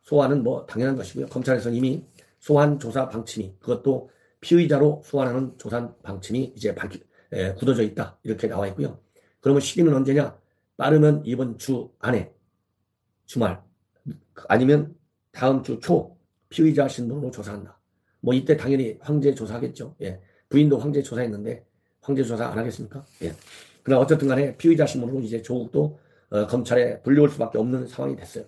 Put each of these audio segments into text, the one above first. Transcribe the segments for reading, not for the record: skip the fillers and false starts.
소환은 뭐 당연한 것이고요. 검찰에서는 이미 소환 조사 방침이, 그것도 피의자로 소환하는 조사 방침이 이제 굳어져 있다, 이렇게 나와 있고요. 그러면 시기는 언제냐? 빠르면 이번 주 안에, 주말 아니면 다음 주 초 피의자 신분으로 조사한다. 뭐 이때 당연히 황제 조사하겠죠. 예. 부인도 황제 조사했는데 황제 조사 안 하겠습니까? 예. 그러나 어쨌든 간에 피의자 신분으로 이제 조국도 검찰에 불려올 수밖에 없는 상황이 됐어요.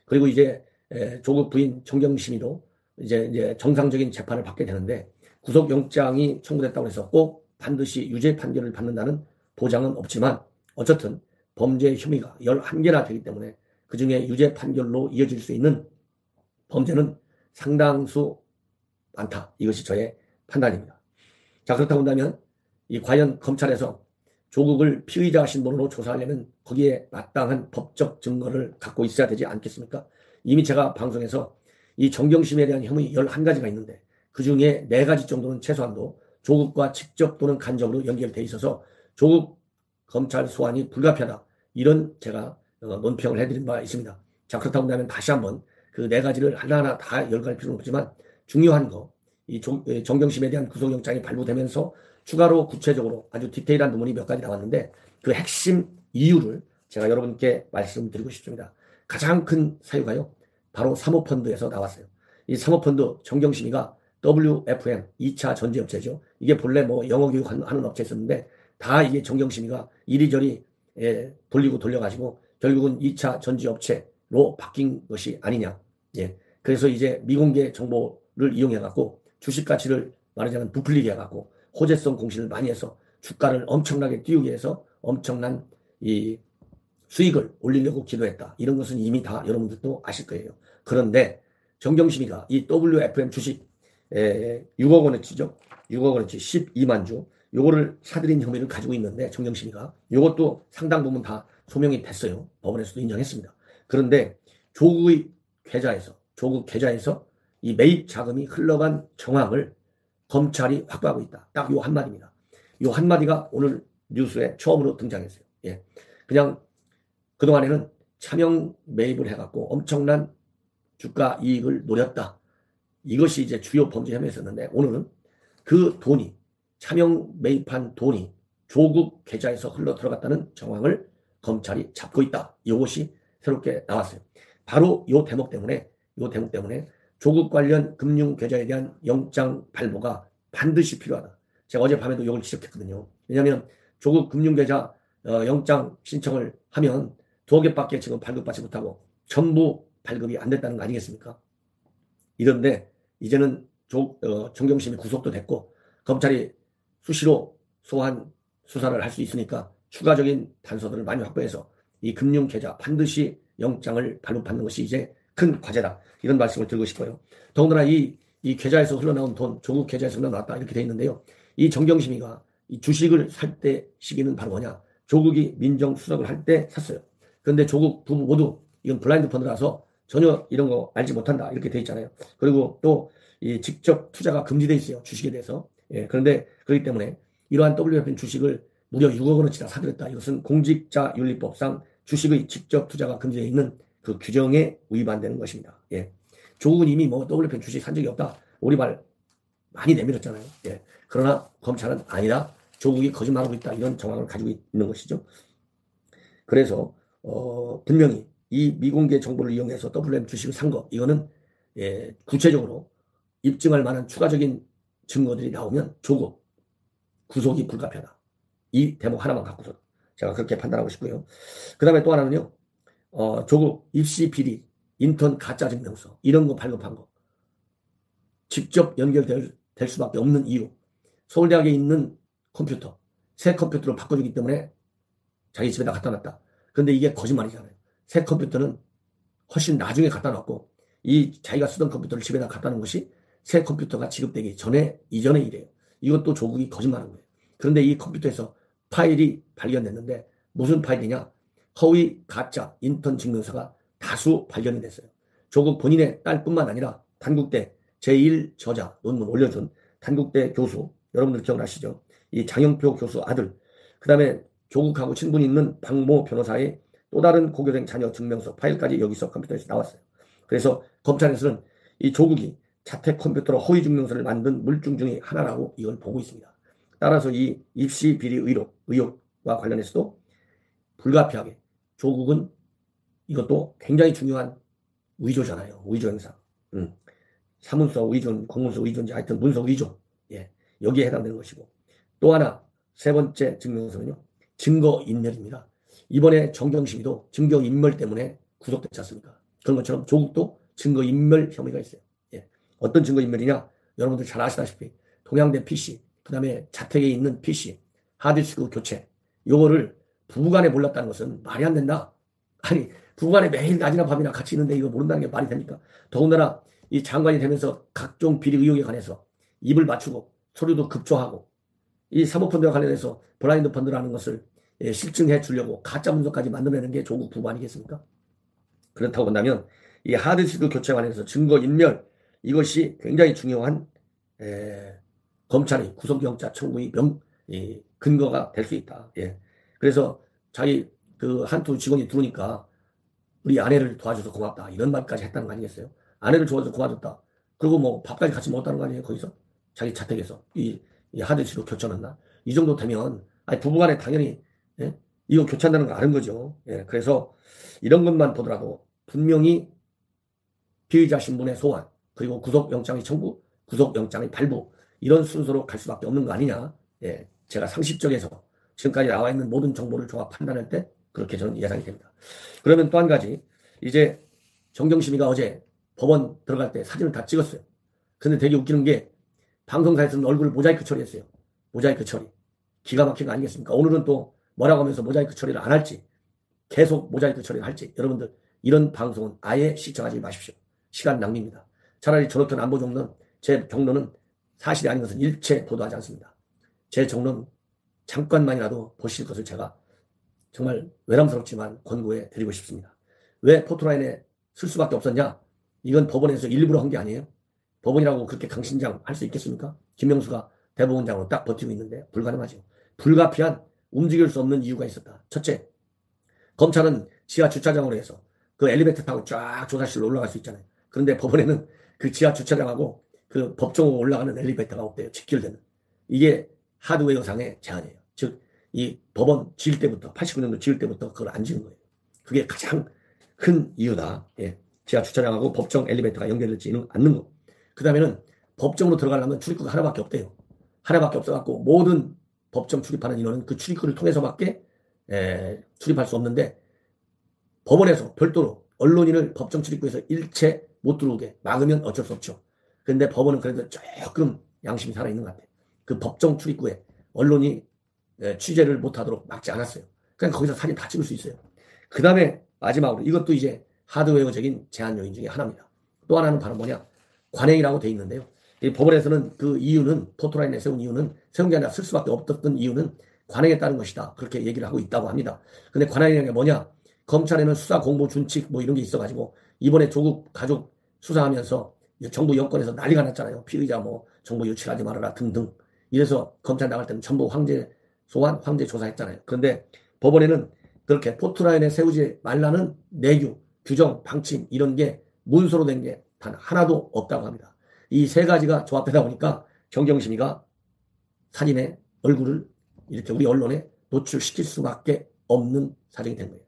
그리고 이제 조국 부인 정경심이도 이제 정상적인 재판을 받게 되는데, 구속영장이 청구됐다고 해서 꼭 반드시 유죄 판결을 받는다는 보장은 없지만, 어쨌든 범죄 혐의가 11개나 되기 때문에 그 중에 유죄 판결로 이어질 수 있는 범죄는 상당수 많다. 이것이 저의 판단입니다. 자, 그렇다고 한다면 과연 검찰에서 조국을 피의자 신분으로 조사하려면 거기에 마땅한 법적 증거를 갖고 있어야 되지 않겠습니까? 이미 제가 방송에서 이 정경심에 대한 혐의 11가지가 있는데 그 중에 4가지 정도는 최소한도 조국과 직접 또는 간접으로 연결되어 있어서 조국 검찰 소환이 불가피하다, 이런 제가 논평을 해드린 바 있습니다. 자, 그렇다고 한다면 다시 한번 그 4가지를 하나하나 다 열갈 필요는 없지만, 중요한 거, 이 정경심에 대한 구속영장이 발부되면서 추가로 구체적으로 아주 디테일한 논문이 몇 가지 나왔는데 그 핵심 이유를 제가 여러분께 말씀드리고 싶습니다. 가장 큰 사유가요, 바로 사모펀드에서 나왔어요. 이 사모펀드 정경심이가 WFM 2차 전지업체죠. 이게 본래 뭐 영어 교육하는 업체였었는데 다 이게 정경심이가 이리저리 돌리고 돌려가지고 결국은 2차 전지업체로 바뀐 것이 아니냐. 예. 그래서 이제 미공개 정보를 이용해갖고 주식 가치를 말하자면 부풀리게 해갖고 호재성 공시를 많이 해서 주가를 엄청나게 띄우게 해서 엄청난 이 수익을 올리려고 기도했다. 이런 것은 이미 다 여러분들도 아실 거예요. 그런데 정경심이가 이 WFM 주식 6억 원어치죠. 6억 원어치 12만 주. 요거를 사들인 혐의를 가지고 있는데 정경심이가 요것도 상당 부분 다 소명이 됐어요. 법원에서도 인정했습니다. 그런데 조국 계좌에서 이 매입 자금이 흘러간 정황을 검찰이 확보하고 있다. 딱 요 한마디입니다. 요 한마디가 오늘 뉴스에 처음으로 등장했어요. 예. 그냥 그동안에는 차명 매입을 해갖고 엄청난 주가 이익을 노렸다. 이것이 이제 주요 범죄 혐의였었는데, 오늘은 그 돈이, 차명 매입한 돈이 조국 계좌에서 흘러 들어갔다는 정황을 검찰이 잡고 있다. 이것이 새롭게 나왔어요. 바로 요 대목 때문에 조국 관련 금융 계좌에 대한 영장 발부가 반드시 필요하다. 제가 어젯밤에도 이걸 지적했거든요. 왜냐하면 조국 금융 계좌 영장 신청을 하면 2개밖에 지금 발급받지 못하고 전부 발급이 안 됐다는 거 아니겠습니까? 이런데 이제는 정경심이 구속도 됐고 검찰이 수시로 소환 수사를 할 수 있으니까 추가적인 단서들을 많이 확보해서 이 금융 계좌 반드시 영장을 발급받는 것이 이제 큰 과제다. 이런 말씀을 드리고 싶어요. 더군다나 이 계좌에서 흘러나온 돈, 조국 계좌에서 흘러나왔다, 이렇게 되어 있는데요. 이 정경심이가 이 주식을 살 때 시기는 바로 뭐냐? 조국이 민정수석을 할 때 샀어요. 그런데 조국 부부 모두 이건 블라인드 펀드라서 전혀 이런 거 알지 못한다, 이렇게 되어 있잖아요. 그리고 또 이 직접 투자가 금지되어 있어요. 주식에 대해서. 예, 그런데 그렇기 때문에 이러한 WFM 주식을 무려 6억 원어치 다 사들였다. 이것은 공직자윤리법상 주식의 직접 투자가 금지되어 있는 그 규정에 위반되는 것입니다. 예. 조국은 이미 뭐 WFM 주식 산 적이 없다, 오리발 많이 내밀었잖아요. 예. 그러나 검찰은 아니다, 조국이 거짓말하고 있다, 이런 정황을 가지고 있는 것이죠. 그래서 분명히 이 미공개 정보를 이용해서 WFM 주식을 산 거, 이거는 구체적으로 입증할 만한 추가적인 증거들이 나오면 조국 구속이 불가피하다. 이 대목 하나만 갖고서 제가 그렇게 판단하고 싶고요. 그 다음에 또 하나는요, 조국 입시 비리, 인턴 가짜 증명서, 이런 거 발급한 거 직접 연결될 수밖에 없는 이유, 서울대학에 있는 컴퓨터, 새 컴퓨터로 바꿔주기 때문에 자기 집에다 갖다 놨다. 그런데 이게 거짓말이잖아요. 새 컴퓨터는 훨씬 나중에 갖다 놨고, 이 자기가 쓰던 컴퓨터를 집에다 갖다 놓은 것이 새 컴퓨터가 지급되기 이전의 일이에요. 이것도 조국이 거짓말한 거예요. 그런데 이 컴퓨터에서 파일이 발견됐는데 무슨 파일이냐? 허위 가짜 인턴 증명서가 다수 발견이 됐어요. 조국 본인의 딸뿐만 아니라 단국대 제1저자 논문 올려준 단국대 교수, 여러분들 기억나시죠? 이 장영표 교수 아들, 그 다음에 조국하고 친분이 있는 박모 변호사의 또 다른 고교생 자녀 증명서 파일까지 여기서 컴퓨터에서 나왔어요. 그래서 검찰에서는 이 조국이 자택 컴퓨터로 허위 증명서를 만든 물증 중의 하나라고 이걸 보고 있습니다. 따라서 이 입시 비리 의혹과 관련해서도 불가피하게 조국은 이것도 굉장히 중요한 위조잖아요. 위조 행사. 사문서 위조, 공문서 위조인지 하여튼 문서 위조. 예, 여기에 해당되는 것이고. 또 하나 세 번째 증명서는요. 증거인멸입니다. 이번에 정경심이도 증거인멸 때문에 구속됐지 않습니까? 그런 것처럼 조국도 증거인멸 혐의가 있어요. 예. 어떤 증거인멸이냐? 여러분들 잘 아시다시피 동양대 PC, 그 다음에 자택에 있는 PC, 하드디스크 교체, 요거를 부부간에 몰랐다는 것은 말이 안 된다. 아니, 부부간에 매일 낮이나 밤이나 같이 있는데 이거 모른다는 게 말이 됩니까? 더군다나 이 장관이 되면서 각종 비리 의혹에 관해서 입을 맞추고 서류도 급조하고 이 사모펀드와 관련해서 블라인드 펀드라는 것을 실증해 주려고 가짜 문서까지 만들어내는 게 조국 부부 아니겠습니까? 그렇다고 본다면 이 하드디스크 교체에 관해서 증거인멸 이것이 굉장히 중요한 검찰의 구속영장 청구의 근거가 될 수 있다. 예. 그래서 자기 그 한투 직원이 들어오니까 우리 아내를 도와줘서 고맙다 이런 말까지 했다는 거 아니겠어요? 아내를 도와줘서 고마웠다. 그리고 뭐 밥까지 같이 먹었다는 거 아니에요? 거기서 자기 자택에서 이 하드디스크 교체하는 날. 이 정도 되면 아니 부부간에 당연히 예? 이거 교체한다는 걸 아는 거죠. 예. 그래서 이런 것만 보더라도 분명히 피의자 신분의 소환 그리고 구속영장의 청구, 구속영장의 발부 이런 순서로 갈 수밖에 없는 거 아니냐. 예. 제가 상식적에서 지금까지 나와 있는 모든 정보를 종합 판단할 때 그렇게 저는 예상이 됩니다. 그러면 또 한 가지 이제 정경심이가 어제 법원 들어갈 때 사진을 다 찍었어요. 근데 되게 웃기는 게 방송사에서는 얼굴을 모자이크 처리했어요. 모자이크 처리. 기가 막힌 거 아니겠습니까? 오늘은 또 뭐라고 하면서 모자이크 처리를 안 할지 계속 모자이크 처리를 할지 여러분들 이런 방송은 아예 시청하지 마십시오. 시간 낭비입니다. 차라리 저렇게 안보 종로는 제 경로는 사실이 아닌 것은 일체 보도하지 않습니다. 제 종로는 잠깐만이라도 보실 것을 제가 정말 외람스럽지만 권고해 드리고 싶습니다. 왜 포토라인에 쓸 수밖에 없었냐? 이건 법원에서 일부러 한 게 아니에요. 법원이라고 그렇게 강신장 할 수 있겠습니까? 김명수가 대법원장으로 딱 버티고 있는데 불가능하죠. 불가피한 움직일 수 없는 이유가 있었다. 첫째, 검찰은 지하 주차장으로 해서 그 엘리베이터 타고 쫙 조사실로 올라갈 수 있잖아요. 그런데 법원에는 그 지하 주차장하고 그 법정으로 올라가는 엘리베이터가 없대요. 직결되는. 이게 하드웨어상의 제한이에요. 즉, 이 법원 지을 때부터 89년도 지을 때부터 그걸 안 지은 거예요. 그게 가장 큰 이유다. 예. 지하 주차장하고 법정 엘리베이터가 연결되지 않는 거. 그 다음에는 법정으로 들어가려면 출입구가 하나밖에 없대요. 하나밖에 없어갖고 모든 법정 출입하는 인원은 그 출입구를 통해서밖에 출입할 수 없는데 법원에서 별도로 언론인을 법정 출입구에서 일체 못 들어오게 막으면 어쩔 수 없죠. 그런데 법원은 그래도 조금 양심이 살아있는 것 같아요. 그 법정 출입구에 언론이 취재를 못하도록 막지 않았어요. 그냥 거기서 사진 다 찍을 수 있어요. 그 다음에 마지막으로 이것도 이제 하드웨어적인 제한 요인 중에 하나입니다. 또 하나는 바로 뭐냐? 관행이라고 돼 있는데요. 이 법원에서는 그 이유는 포토라인에 세운 이유는 세운 게 아니라 쓸 수밖에 없었던 이유는 관행에 따른 것이다. 그렇게 얘기를 하고 있다고 합니다. 근데 관행이라는 게 뭐냐? 검찰에는 수사 공보 준칙 뭐 이런 게 있어가지고 이번에 조국 가족 수사하면서 정부 여권에서 난리가 났잖아요. 피의자 뭐 정보 유출하지 말아라 등등. 이래서 검찰 나갈 때는 전부 황제 소환, 황제 조사했잖아요. 그런데 법원에는 그렇게 포토라인에 세우지 말라는 내규, 규정, 방침 이런 게 문서로 된 게 단 하나도 없다고 합니다. 이 세 가지가 조합되다 보니까 정경심이가 사진의 얼굴을 이렇게 우리 언론에 노출시킬 수밖에 없는 사정이 된 거예요.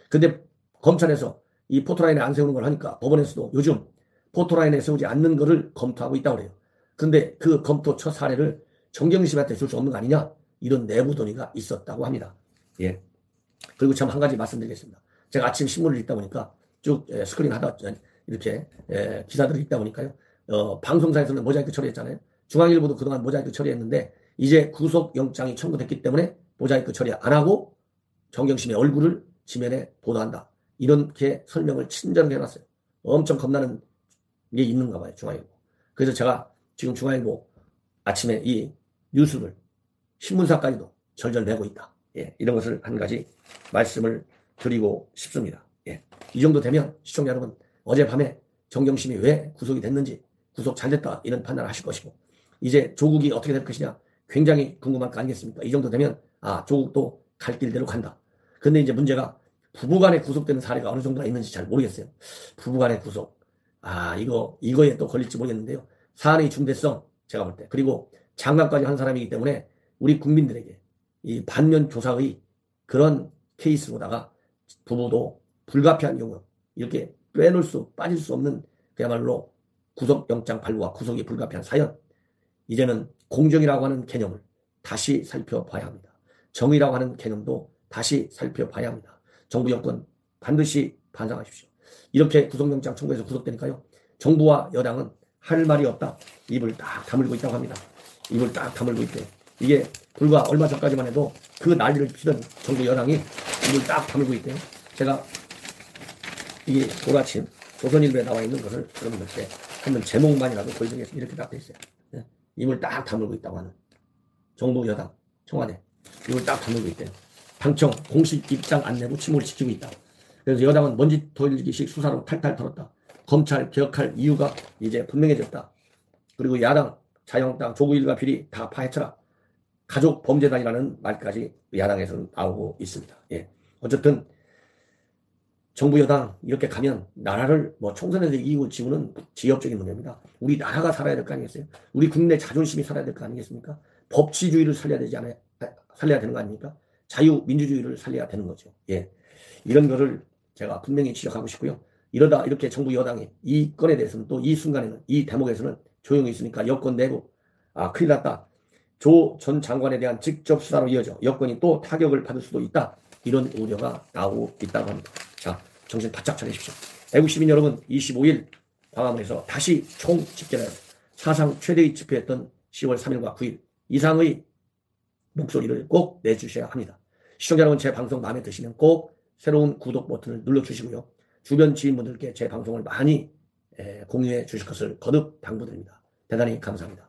근데 검찰에서 이 포토라인에 안 세우는 걸 하니까 법원에서도 요즘 포토라인에 세우지 않는 거를 검토하고 있다고 그래요. 근데 그 검토 첫 사례를 정경심한테 줄 수 없는 거 아니냐? 이런 내부 논의가 있었다고 합니다. 예. 그리고 참 한 가지 말씀드리겠습니다. 제가 아침 신문을 읽다 보니까 쭉 스크린 하다 이렇게 기사들을 읽다 보니까요. 방송사에서는 모자이크 처리했잖아요. 중앙일보도 그동안 모자이크 처리했는데 이제 구속영장이 청구됐기 때문에 모자이크 처리 안 하고 정경심의 얼굴을 지면에 보도한다. 이렇게 설명을 친절하게 해놨어요. 엄청 겁나는 게 있는가 봐요. 중앙일보. 그래서 제가 지금 중앙일보 아침에 이 뉴스를 신문사까지도 절절 내고 있다. 예, 이런 것을 한 가지 말씀을 드리고 싶습니다. 예, 이 정도 되면 시청자 여러분 어젯밤에 정경심이 왜 구속이 됐는지 구속 잘 됐다 이런 판단을 하실 것이고 이제 조국이 어떻게 될 것이냐 굉장히 궁금할 거 아니겠습니까? 이 정도 되면 조국도 갈 길대로 간다. 근데 이제 문제가 부부간에 구속되는 사례가 어느 정도나 있는지 잘 모르겠어요. 부부간의 구속. 이거에 또 걸릴지 모르겠는데요. 사안의 중대성, 제가 볼 때. 그리고 장관까지 한 사람이기 때문에 우리 국민들에게 이 반면 교사의 그런 케이스로다가 부부도 불가피한 경우 이렇게 빠질 수 없는 그야말로 구속영장 발부와 구속이 불가피한 사연. 이제는 공정이라고 하는 개념을 다시 살펴봐야 합니다. 정의라고 하는 개념도 다시 살펴봐야 합니다. 정부 여권 반드시 반성하십시오. 이렇게 구속영장 청구해서 구속되니까요. 정부와 여당은 할 말이 없다. 입을 딱 다물고 있다고 합니다. 입을 딱 다물고 있대요. 이게 불과 얼마 전까지만 해도 그 난리를 피던 정부 여당이 입을 딱 다물고 있대요. 제가 이게 오라침 조선일보에 나와 있는 것을 여러분들께 한번 제목만이라도 보여드리겠습니다. 이렇게 딱 돼 있어요. 네. 입을 딱 다물고 있다고 하는 정부 여당 청와대 입을 딱 다물고 있대요. 당청 공식 입장 안 내고 침묵을 지키고 있다. 그래서 여당은 먼지 돌리기식 수사로 탈탈 털었다. 검찰 개혁할 이유가 이제 분명해졌다. 그리고 야당 자유한국당 조국 일가 비리 다 파헤쳐라. 가족 범죄단이라는 말까지 야당에서는 나오고 있습니다. 예. 어쨌든 정부 여당 이렇게 가면 나라를 총선에서 이기고 지우는 지역적인 문제입니다. 우리 나라가 살아야 될 거 아니겠어요? 우리 국내 자존심이 살아야 될 거 아니겠습니까? 법치주의를 살려야 되는 거 아닙니까? 자유민주주의를 살려야 되는 거죠. 예. 이런 거를 제가 분명히 지적하고 싶고요. 이러다 이렇게 정부 여당이 이 건에 대해서는 또 이 순간에는 이 대목에서는 조용히 있으니까 여권 내부 큰일 났다. 조 전 장관에 대한 직접 수사로 이어져 여권이 또 타격을 받을 수도 있다. 이런 우려가 나오고 있다고 합니다. 자, 정신 바짝 차리십시오. 애국시민 여러분, 25일 광화문에서 다시 총집결을 사상 최대의 집회했던 10월 3일과 9일 이상의 목소리를 꼭 내주셔야 합니다. 시청자 여러분, 제 방송 마음에 드시면 꼭 새로운 구독 버튼을 눌러주시고요. 주변 지인분들께 제 방송을 많이 공유해 주실 것을 거듭 당부드립니다. 대단히 감사합니다.